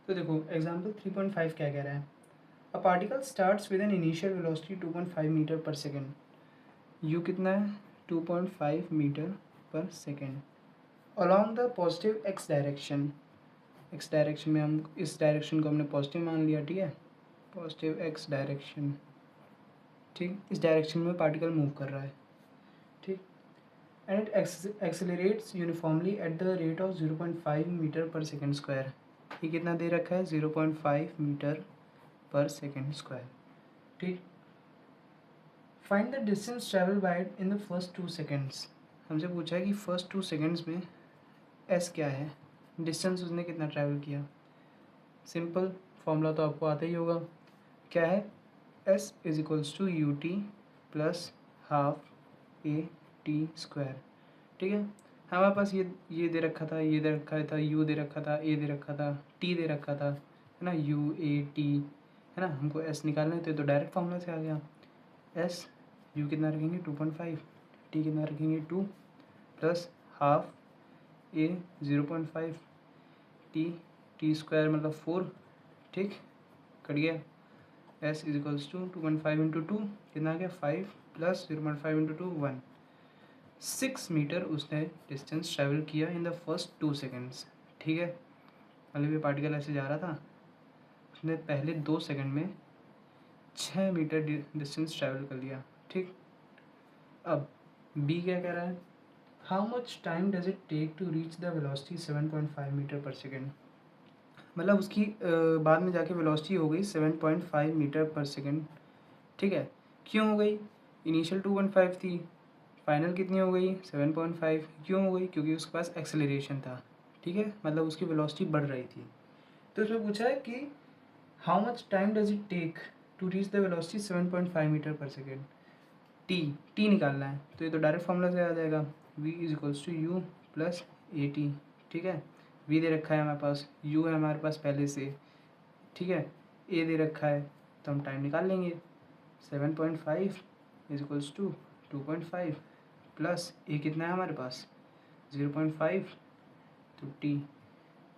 तो देखो एग्जाम्पल 3.5 क्या कह रहा है, a particle starts with an initial velocity 2.5 metre per second, u कितना है 2.5 metre per second, along the positive x direction, x direction में हम इस डायरेक्शन को हमने पॉजिटिव मान लिया, ठीक है, पॉजिटिव एक्स डायरेक्शन, ठीक, इस डायरेक्शन में पार्टिकल मूव कर रहा है, ठीक, and it accelerates uniformly at the rate of 0.5 metre per second square, ये कितना दे रखा है 0.5 मीटर पर सेकेंड स्क्वायर, ठीक। Find the distance travel by it in the first 2 seconds, हमसे पूछा है कि फर्स्ट 2 सेकेंड्स में एस क्या है, डिस्टेंस उसने कितना ट्रैवल किया। सिंपल फॉर्मूला तो आपको आता ही होगा, क्या है, s is equals to u t plus half a t square, ठीक है। हमारे पास ये दे रखा था, ये दे रखा था, यू दे रखा था, ए दे रखा था, टी दे रखा था, है ना, यू ए टी, है ना, हमको एस निकालना है तो डायरेक्ट फॉर्मूला से आ गया, एस यू कितना रखेंगे 2.5, टी कितना रखेंगे 2 plus half a 0.5, t square मतलब 4, ठीक, कट गया, s is equals to 2.5 into 2 कितना आ गया 5 प्लस 0.5 इंटू 2 1, 6 मीटर उसने डिस्टेंस ट्रैवल किया इन द फर्स्ट 2 सेकेंड्स, ठीक है। मतलब ये पार्टिकल ऐसे जा रहा था, उसने पहले 2 सेकेंड में 6 मीटर डिस्टेंस ट्रैवल कर लिया, ठीक। अब बी क्या कह रहा है, how much time does it take to reach the velocity 7.5 metre per second, मतलब उसकी बाद में जाके वेलोसिटी हो गई 7.5 मीटर पर सेकेंड, ठीक है। क्यों हो गई, इनिशियल 2.5 थी, फाइनल कितनी हो गई 7.5, क्यों हो गई, क्योंकि उसके पास एक्सेलरेशन था, ठीक है, मतलब उसकी वेलोसिटी बढ़ रही थी। तो उसमें पूछा है कि how much time does it take to reach the velocity 7.5 metre per second, t निकालना है तो ये तो डायरेक्ट फॉर्मूला से आ जाएगा, v is equals to u plus a t, ठीक है। v दे रखा है हमारे पास, u है हमारे पास पहले से, ठीक है, a दे रखा है तो हम टाइम निकाल लेंगे, 7.5 is equals to 2.5 plus a कितना है हमारे पास 0.5, तो t,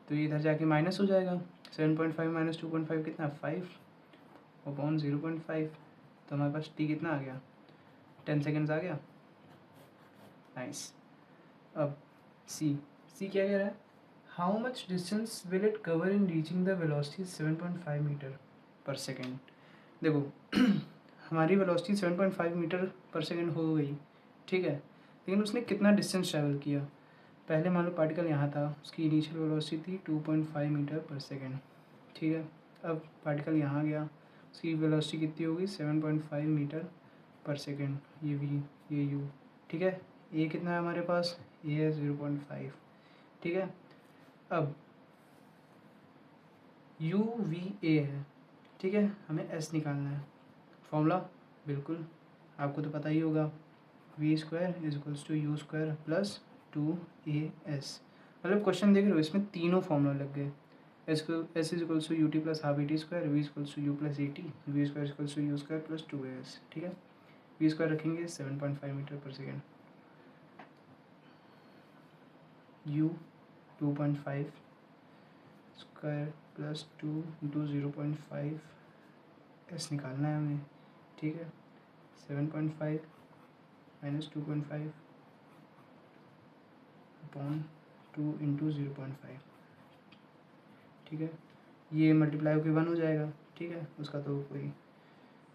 तो ये इधर जाके माइनस हो जाएगा, 7.5 माइनस 2.5 कितना 5 अपॉन 0.5, तो हमारे पास t कितना आ गया 10 सेकेंड्स आ गया, नाइस। अब सी क्या कह रहा है, how much distance will it cover in reaching the velocity 7.5 metre per second, देखो हमारी वेलोसिटी 7.5 मीटर पर सेकेंड हो गई, ठीक है, लेकिन उसने कितना डिस्टेंस ट्रैवल किया, पहले मान लो पार्टिकल यहाँ था, उसकी इनिशियल वेलोसिटी थी 2.5 मीटर पर सेकेंड, ठीक है। अब पार्टिकल यहाँ गया, उसकी वेलोसिटी कितनी होगी 7.5 मीटर पर सेकेंड, ये वी ये यू, ठीक है। ए कितना है हमारे पास, ए है 0.5, ठीक है। अब यू वी ए है, ठीक है, हमें एस निकालना है, फॉर्मूला बिल्कुल आपको तो पता ही होगा, v square is equals to u square plus 2 AS, मतलब क्वेश्चन देख रहे हो इसमें तीनों फॉर्मूला लग गए, s is equals to u t plus half a t square, v equals to u plus a t, v square equals to u square plus 2AS, ठीक है। वी स्क्वायर रखेंगे 7.5 metre per second, u 2.5 square plus 2 into 0.5, s निकालना है हमें, ठीक है, 7.5 minus 2.5 upon 2 into 0.5, ठीक है, ये मल्टीप्लाई होकर 1 हो जाएगा, ठीक है, उसका तो कोई,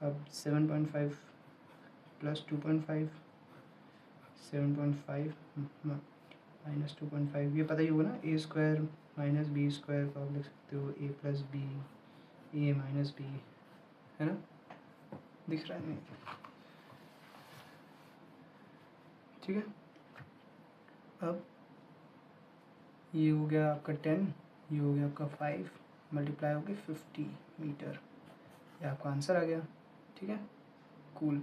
अब 7.5 प्लस 2.5, 7.5 माइनस 2.5, ये पता ही होगा ना, ए स्क्वायर माइनस बी स्क्वायर को आप लिख सकते हो ए प्लस बी, ए माइनस बी, है ना, दिख रहा है नहीं, ठीक है। अब ये हो गया आपका 10, ये हो गया आपका 5, मल्टीप्लाई हो गया 50 मीटर, ये आपका आंसर आ गया, ठीक है, कूल।